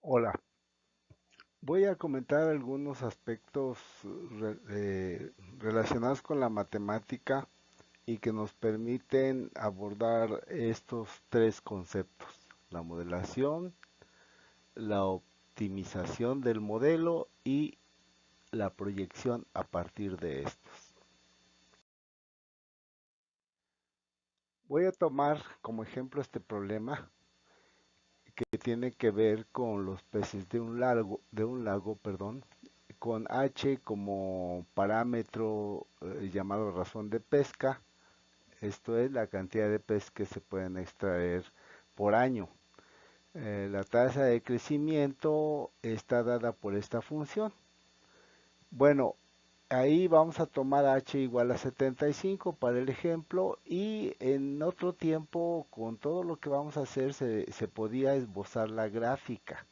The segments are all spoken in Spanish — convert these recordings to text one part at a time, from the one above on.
Hola, voy a comentar algunos aspectos relacionados con la matemática y que nos permiten abordar estos tres conceptos: la modelación, la optimización del modelo y la proyección a partir de estos. Voy a tomar como ejemplo este problema que tiene que ver con los peces de un lago, con H como parámetro llamado razón de pesca. Esto es la cantidad de peces que se pueden extraer por año. La tasa de crecimiento está dada por esta función. Bueno, ahí vamos a tomar h igual a 75 para el ejemplo, y en otro tiempo con todo lo que vamos a hacer se podía esbozar la gráfica.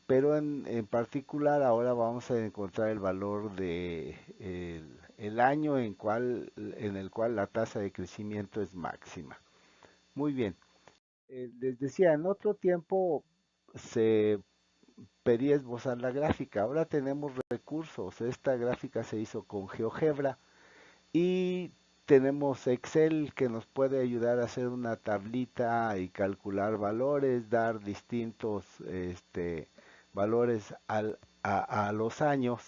Pero en particular ahora vamos a encontrar el valor de el año en el cual la tasa de crecimiento es máxima. Muy bien. Les decía, en otro tiempo se pedía esbozar la gráfica. Ahora tenemos recursos. Esta gráfica se hizo con GeoGebra y tenemos Excel que nos puede ayudar a hacer una tablita y calcular valores, dar distintos valores a los años.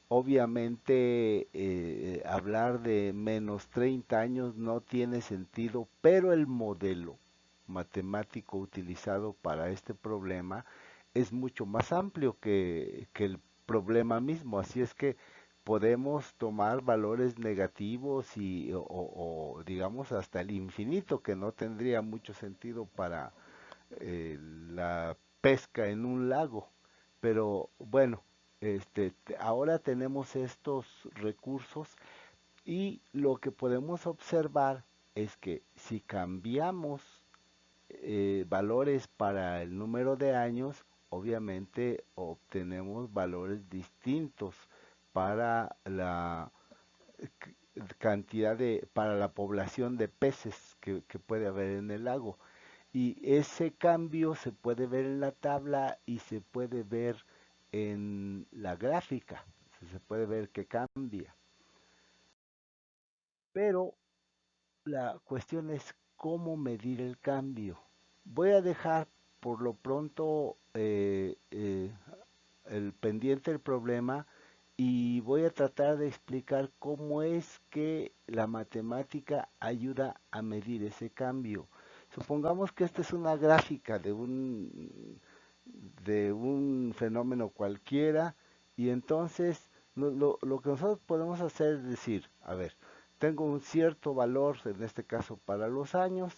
Obviamente hablar de menos 30 años no tiene sentido, pero el modelo matemático utilizado para este problema es mucho más amplio que el problema mismo. Así es que podemos tomar valores negativos o digamos hasta el infinito, que no tendría mucho sentido para la pesca en un lago. Pero bueno, ahora tenemos estos recursos, y lo que podemos observar es que si cambiamos valores para el número de años, obviamente obtenemos valores distintos para la para la población de peces que puede haber en el lago. Y ese cambio se puede ver en la tabla y se puede ver en la gráfica. Se puede ver que cambia. Pero la cuestión es cómo medir el cambio. Voy a dejar por lo pronto el pendiente del problema, y voy a tratar de explicar cómo es que la matemática ayuda a medir ese cambio. Supongamos que esta es una gráfica de un fenómeno cualquiera, y entonces lo que nosotros podemos hacer es decir, a ver, tengo un cierto valor, en este caso para los años.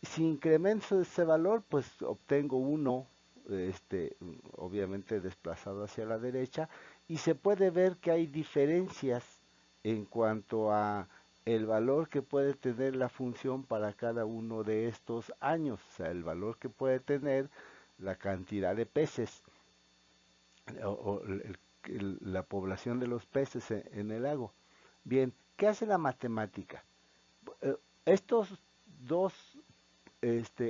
Si incremento ese valor, pues obtengo uno, obviamente desplazado hacia la derecha, y se puede ver que hay diferencias en cuanto a el valor que puede tener la función para cada uno de estos años, o sea, el valor que puede tener la cantidad de peces o la población de los peces en el lago. Bien, ¿qué hace la matemática? Estos dos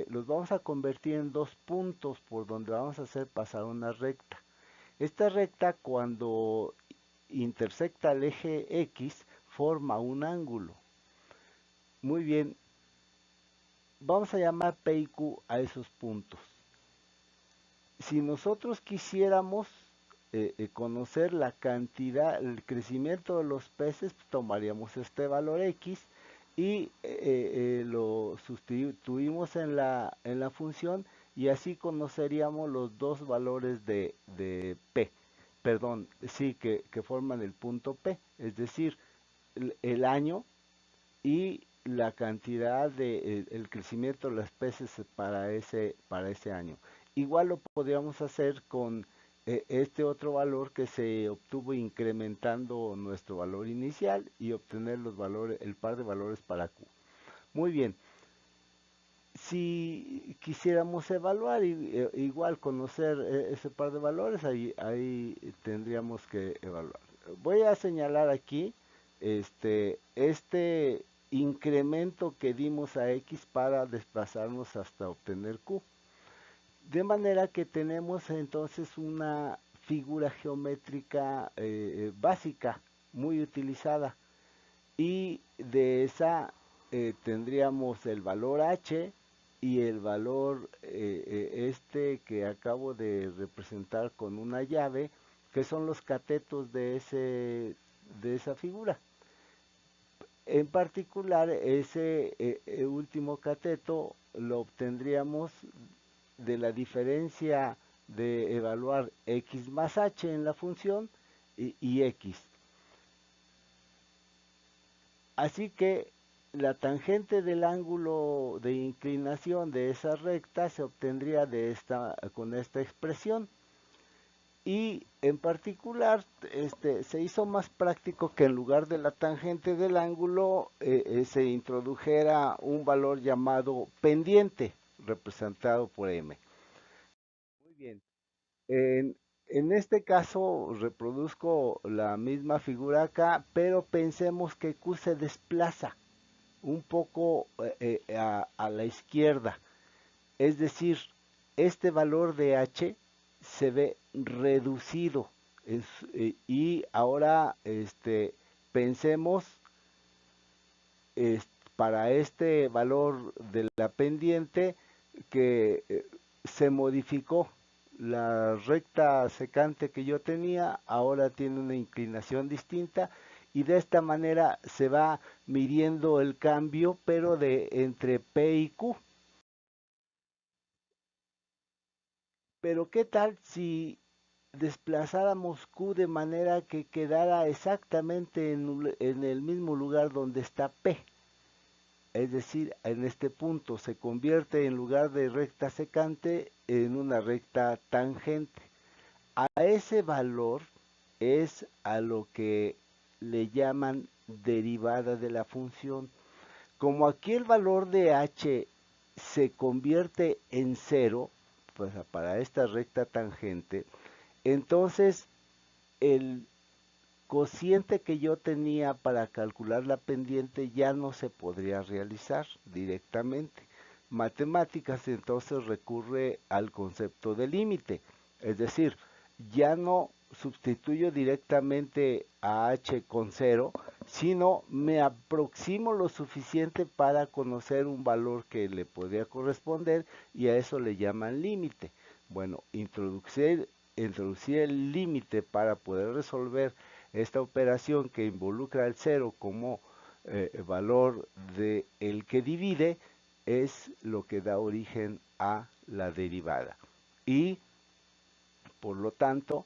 los vamos a convertir en dos puntos por donde vamos a hacer pasar una recta. Esta recta, cuando intersecta el eje X, forma un ángulo. Muy bien, vamos a llamar P y Q a esos puntos. Si nosotros quisiéramos conocer la cantidad, el crecimiento de los peces, pues tomaríamos este valor X y lo sustituimos en la función, y así conoceríamos los dos valores de P, perdón, sí, que forman el punto P, es decir, el año y la cantidad de el crecimiento de las especies para ese año. Igual lo podríamos hacer con este otro valor que se obtuvo incrementando nuestro valor inicial y obtener los valores, el par de valores para Q. Muy bien. Si quisiéramos evaluar igual conocer ese par de valores, ahí tendríamos que evaluar. Voy a señalar aquí este incremento que dimos a X para desplazarnos hasta obtener Q. De manera que tenemos entonces una figura geométrica básica, muy utilizada. Y de esa tendríamos el valor h y el valor este que acabo de representar con una llave, que son los catetos de esa figura. En particular, ese último cateto lo obtendríamos de la diferencia de evaluar x más h en la función y x. Así que la tangente del ángulo de inclinación de esa recta se obtendría con esta expresión. Y en particular se hizo más práctico que en lugar de la tangente del ángulo se introdujera un valor llamado pendiente, representado por m. Muy bien. En, en este caso reproduzco la misma figura acá, pero pensemos que Q se desplaza un poco a la izquierda. Es decir, este valor de h se ve reducido. Y ahora pensemos para este valor de la pendiente que se modificó. La recta secante que yo tenía ahora tiene una inclinación distinta y de esta manera se va midiendo el cambio, pero de entre P y Q. Pero ¿qué tal si desplazáramos Q de manera que quedara exactamente en el mismo lugar donde está P? Es decir, en este punto se convierte en lugar de recta secante en una recta tangente. A ese valor es a lo que le llaman derivada de la función. Como aquí el valor de h se convierte en cero, pues para esta recta tangente, entonces el cociente que yo tenía para calcular la pendiente ya no se podría realizar directamente. Matemáticas entonces recurre al concepto de límite, es decir, ya no sustituyo directamente a h con cero, sino me aproximo lo suficiente para conocer un valor que le podría corresponder y a eso le llaman límite. Bueno, introducir el límite para poder resolver esta operación que involucra el cero como valor de el que divide es lo que da origen a la derivada. Y por lo tanto,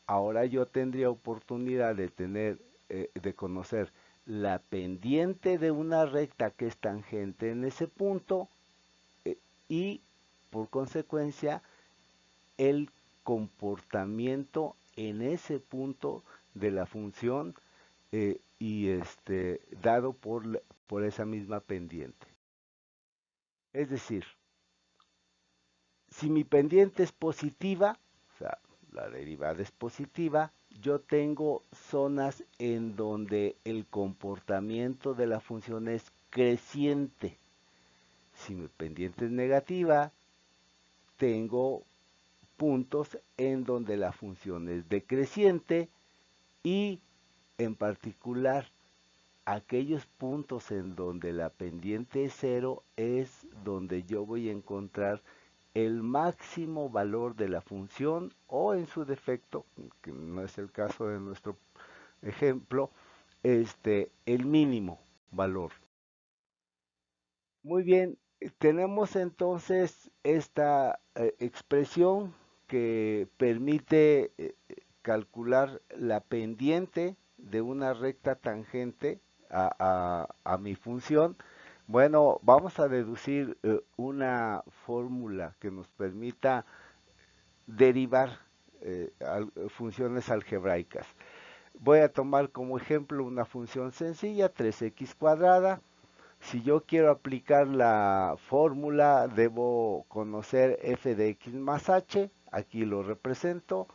ahora yo tendría oportunidad de conocer la pendiente de una recta que es tangente en ese punto eh, y por consecuencia el comportamiento en ese punto de la función dado por esa misma pendiente. Es decir, si mi pendiente es positiva, o sea, la derivada es positiva, yo tengo zonas en donde el comportamiento de la función es creciente. Si mi pendiente es negativa, tengo puntos en donde la función es decreciente y en particular aquellos puntos en donde la pendiente es cero es donde yo voy a encontrar el máximo valor de la función o en su defecto, que no es el caso de nuestro ejemplo, el mínimo valor. Muy bien, tenemos entonces esta expresión que permite calcular la pendiente de una recta tangente a mi función. Bueno, vamos a deducir una fórmula que nos permita derivar funciones algebraicas. Voy a tomar como ejemplo una función sencilla, 3x cuadrada. Si yo quiero aplicar la fórmula, debo conocer f de x más h. Aquí lo represento.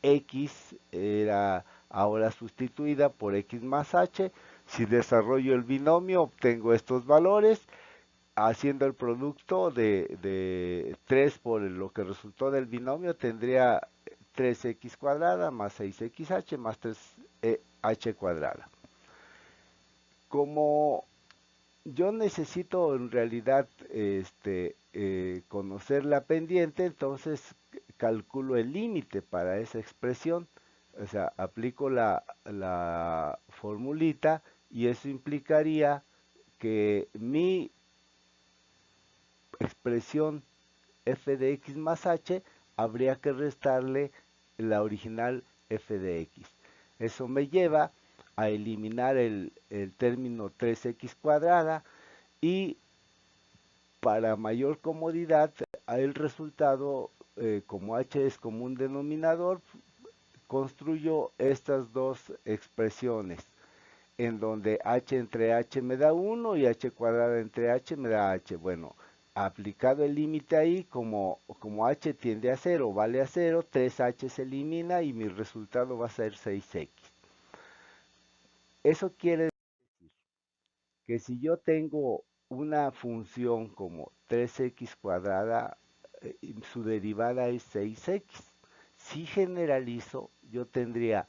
X era ahora sustituida por x más h. Si desarrollo el binomio, obtengo estos valores. haciendo el producto de 3 por lo que resultó del binomio, tendría 3x cuadrada más 6xh más 3h cuadrada. Como yo necesito en realidad conocer la pendiente, entonces calculo el límite para esa expresión. O sea, aplico la formulita y eso implicaría que mi expresión f de x más h habría que restarle la original f de x. Eso me lleva a eliminar el término 3x cuadrada y para mayor comodidad el resultado, como h es como un denominador, construyo estas dos expresiones en donde h entre h me da 1 y h cuadrada entre h me da h. Bueno, aplicado el límite ahí, como h tiende a 0, vale a 0, 3h se elimina y mi resultado va a ser 6x. Eso quiere decir que si yo tengo una función como 3x cuadrada, su derivada es 6x. Si generalizo, yo tendría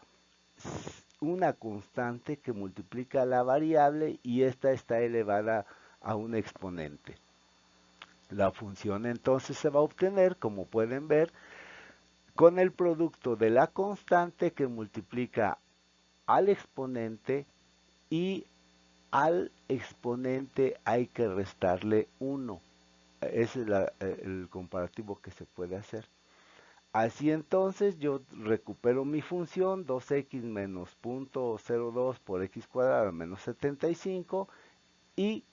una constante que multiplica la variable y esta está elevada a un exponente. La función entonces se va a obtener, como pueden ver, con el producto de la constante que multiplica al exponente y al exponente hay que restarle 1. Ese es el comparativo que se puede hacer. Así entonces yo recupero mi función 2x menos 0.02 por x cuadrado menos 75 y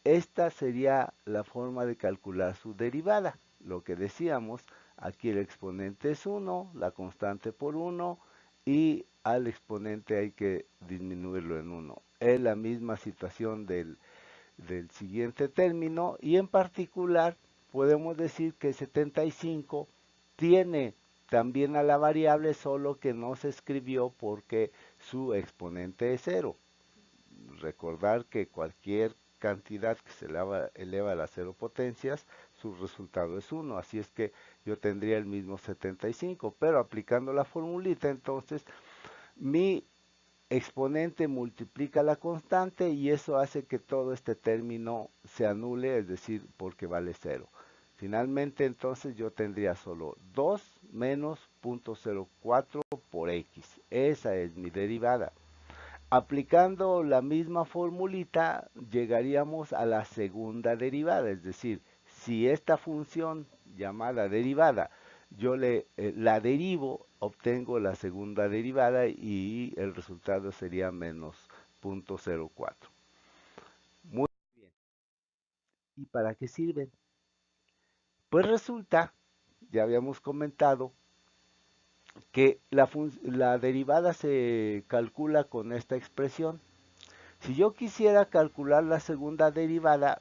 esta sería la forma de calcular su derivada. Lo que decíamos, aquí el exponente es 1, la constante por 1 y al exponente hay que disminuirlo en 1. Es la misma situación del siguiente término y en particular podemos decir que 75 tiene también a la variable, solo que no se escribió porque su exponente es 0. Recordar que cualquier cantidad que se eleva a las 0 potencias, su resultado es 1. Así es que yo tendría el mismo 75, pero aplicando la formulita, entonces mi exponente multiplica la constante y eso hace que todo este término se anule, es decir, porque vale 0. Finalmente, entonces yo tendría solo 2 menos 0.04 por x. Esa es mi derivada. Aplicando la misma formulita, llegaríamos a la segunda derivada, es decir, si esta función llamada derivada yo la derivo, obtengo la segunda derivada y el resultado sería menos 0.04. Muy bien. ¿Y para qué sirven? Pues resulta, ya habíamos comentado, que la derivada se calcula con esta expresión. Si yo quisiera calcular la segunda derivada,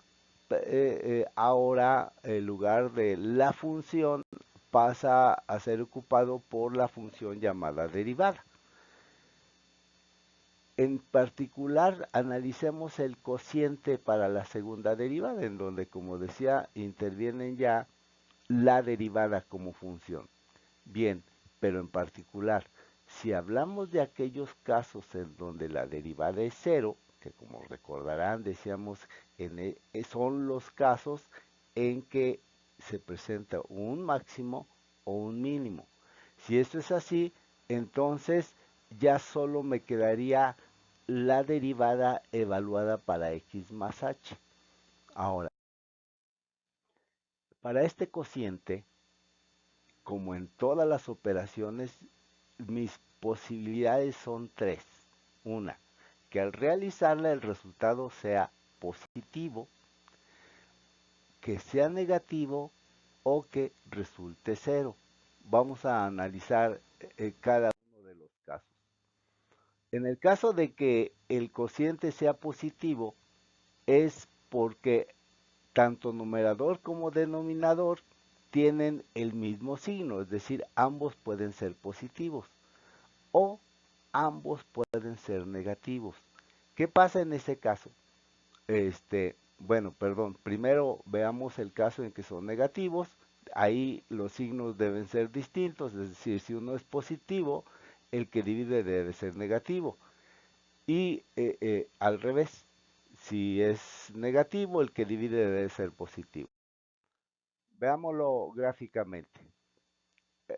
ahora el lugar de la función pasa a ser ocupado por la función llamada derivada. En particular, analicemos el cociente para la segunda derivada, en donde, como decía, intervienen ya la derivada como función. Bien, pero en particular, si hablamos de aquellos casos en donde la derivada es 0, que como recordarán decíamos son los casos en que se presenta un máximo o un mínimo. Si esto es así, entonces ya solo me quedaría la derivada evaluada para x más h. Ahora, para este cociente, como en todas las operaciones, mis posibilidades son 3. Una, que al realizarla el resultado sea positivo, que sea negativo o que resulte 0. Vamos a analizar cada uno de los casos. En el caso de que el cociente sea positivo, es porque tanto numerador como denominador tienen el mismo signo, es decir, ambos pueden ser positivos o ambos pueden ser negativos. ¿Qué pasa en ese caso? bueno, perdón, primero veamos el caso en que son negativos. Ahí los signos deben ser distintos, es decir, si uno es positivo, el que divide debe ser negativo. Y al revés, si es negativo, el que divide debe ser positivo. Veámoslo gráficamente.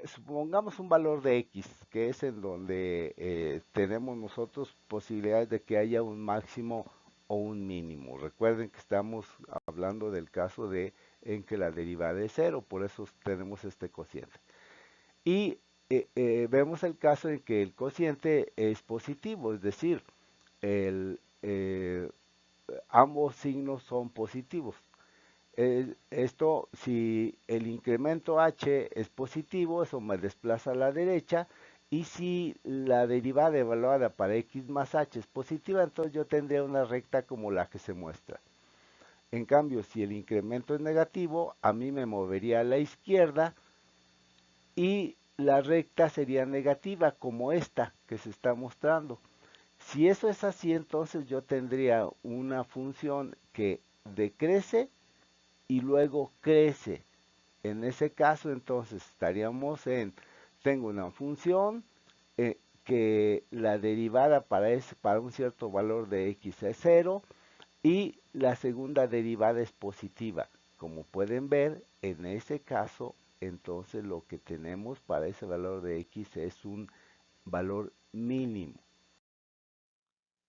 Supongamos un valor de x, que es en donde tenemos nosotros posibilidades de que haya un máximo o un mínimo. Recuerden que estamos hablando del caso de en que la derivada es cero, por eso tenemos este cociente. Y vemos el caso en que el cociente es positivo, es decir, el, ambos signos son positivos. Esto, si el incremento h es positivo, eso me desplaza a la derecha, y si la derivada evaluada para x más h es positiva, entonces yo tendría una recta como la que se muestra. En cambio, si el incremento es negativo, a mí me movería a la izquierda y la recta sería negativa, como esta que se está mostrando. Si eso es así, entonces yo tendría una función que decrece y luego crece. En ese caso, entonces estaríamos en, tengo una función que la derivada para un cierto valor de x es cero y la segunda derivada es positiva. Como pueden ver, en ese caso, entonces lo que tenemos para ese valor de x es un valor mínimo.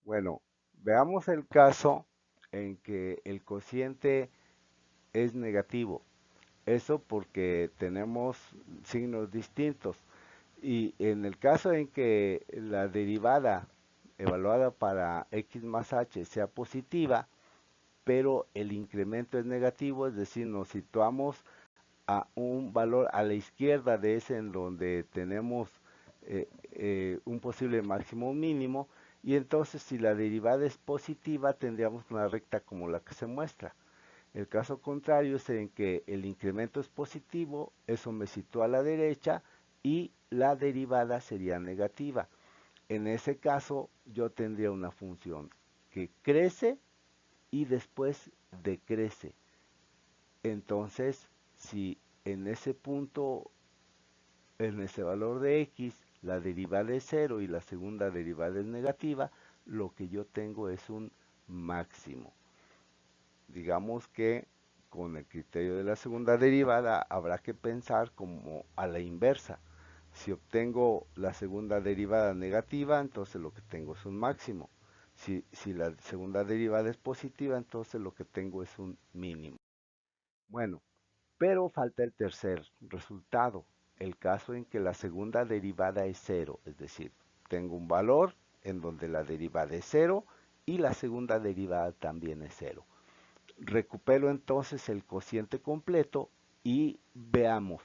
Bueno, veamos el caso en que el cociente es negativo. Eso porque tenemos signos distintos. Y en el caso en que la derivada evaluada para x más h sea positiva, pero el incremento es negativo, es decir, nos situamos a un valor a la izquierda de ese en donde tenemos un posible máximo o mínimo, y entonces si la derivada es positiva tendríamos una recta como la que se muestra. El caso contrario es en que el incremento es positivo, eso me sitúa a la derecha y la derivada sería negativa. En ese caso yo tendría una función que crece y después decrece. Entonces, si en ese punto, en ese valor de x, la derivada es cero y la segunda derivada es negativa, lo que yo tengo es un máximo. Digamos que con el criterio de la segunda derivada habrá que pensar como a la inversa. Si obtengo la segunda derivada negativa, entonces lo que tengo es un máximo. Si la segunda derivada es positiva, entonces lo que tengo es un mínimo. Bueno, pero falta el tercer resultado, el caso en que la segunda derivada es cero, es decir, tengo un valor en donde la derivada es cero y la segunda derivada también es cero. Recupero entonces el cociente completo y veamos,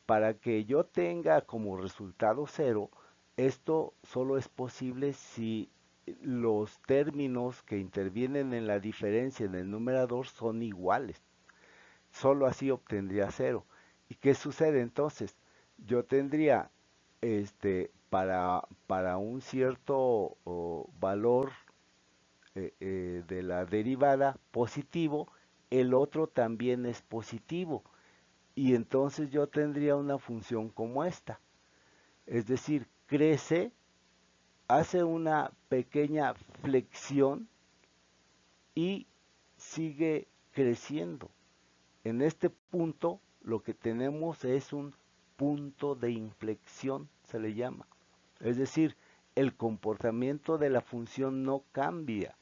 para que yo tenga como resultado cero, esto solo es posible si los términos que intervienen en la diferencia en el numerador son iguales. Solo así obtendría cero. ¿Y qué sucede entonces? Yo tendría para un cierto valor de la derivada positivo, el otro también es positivo. Y entonces yo tendría una función como esta. Es decir, crece, hace una pequeña flexión y sigue creciendo. En este punto lo que tenemos es un punto de inflexión, se le llama. Es decir, el comportamiento de la función no cambia,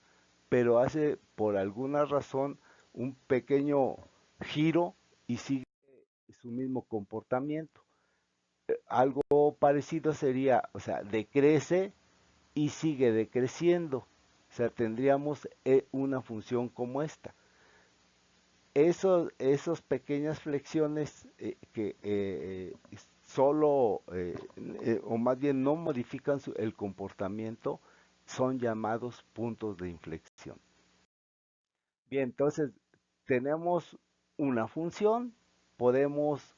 pero hace por alguna razón un pequeño giro y sigue su mismo comportamiento. Algo parecido sería, o sea, decrece y sigue decreciendo. O sea, tendríamos una función como esta. Esos pequeñas flexiones que solo, o más bien no modifican el comportamiento, son llamados puntos de inflexión. Bien, entonces tenemos una función, podemos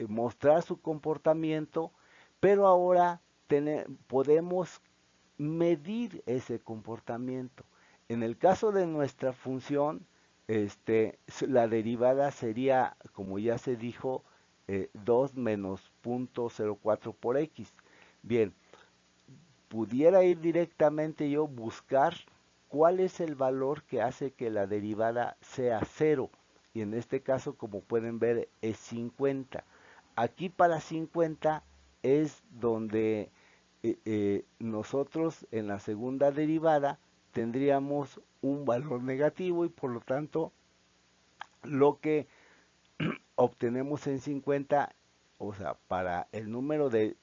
mostrar su comportamiento, pero ahora podemos medir ese comportamiento. En el caso de nuestra función, la derivada sería, como ya se dijo, 2 menos 0.04 por x. Bien, pudiera ir directamente yo buscar cuál es el valor que hace que la derivada sea 0. Y en este caso, como pueden ver, es 50. Aquí para 50 es donde nosotros en la segunda derivada tendríamos un valor negativo y por lo tanto lo que obtenemos en 50, o sea, para el número de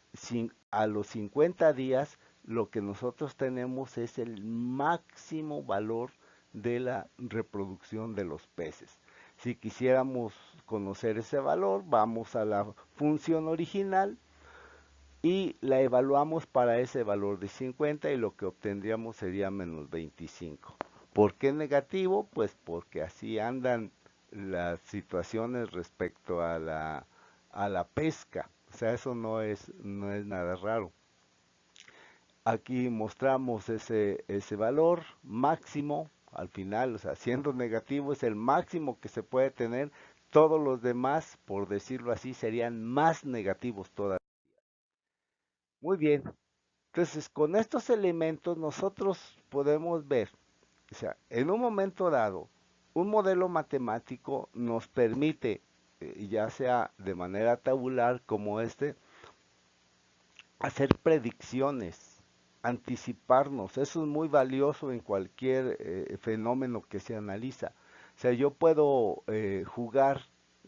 a los 50 días, lo que nosotros tenemos es el máximo valor de la reproducción de los peces. Si quisiéramos conocer ese valor, vamos a la función original y la evaluamos para ese valor de 50 y lo que obtendríamos sería menos 25. ¿Por qué negativo? Pues porque así andan las situaciones respecto a la pesca. O sea, eso no es nada raro. Aquí mostramos ese valor máximo al final, o sea, siendo negativo es el máximo que se puede tener. Todos los demás, por decirlo así, serían más negativos todavía. Muy bien, entonces con estos elementos nosotros podemos ver, o sea, en un momento dado, un modelo matemático nos permite, ya sea de manera tabular como hacer predicciones, anticiparnos. Eso es muy valioso en cualquier fenómeno que se analiza. O sea, yo puedo jugar,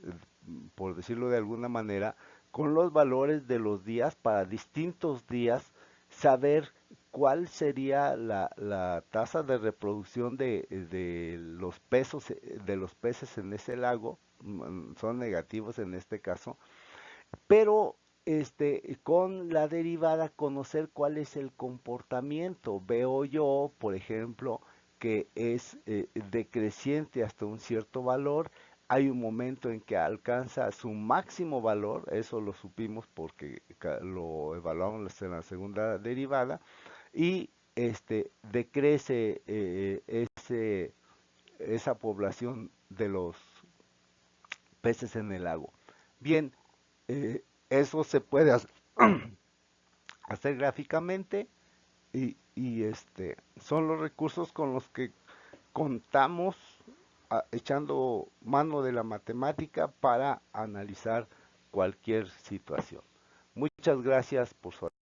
eh, por decirlo de alguna manera, con los valores de los días para distintos días, saber cuál sería la tasa de reproducción de los peces en ese lago. Son negativos en este caso, pero con la derivada conocer cuál es el comportamiento. Veo yo, por ejemplo, que es decreciente hasta un cierto valor. Hay un momento en que alcanza su máximo valor, eso lo supimos porque lo evaluamos en la segunda derivada, y decrece esa población de los peces en el lago. Bien, eso se puede hacer gráficamente y son los recursos con los que contamos echando mano de la matemática para analizar cualquier situación. Muchas gracias por su atención.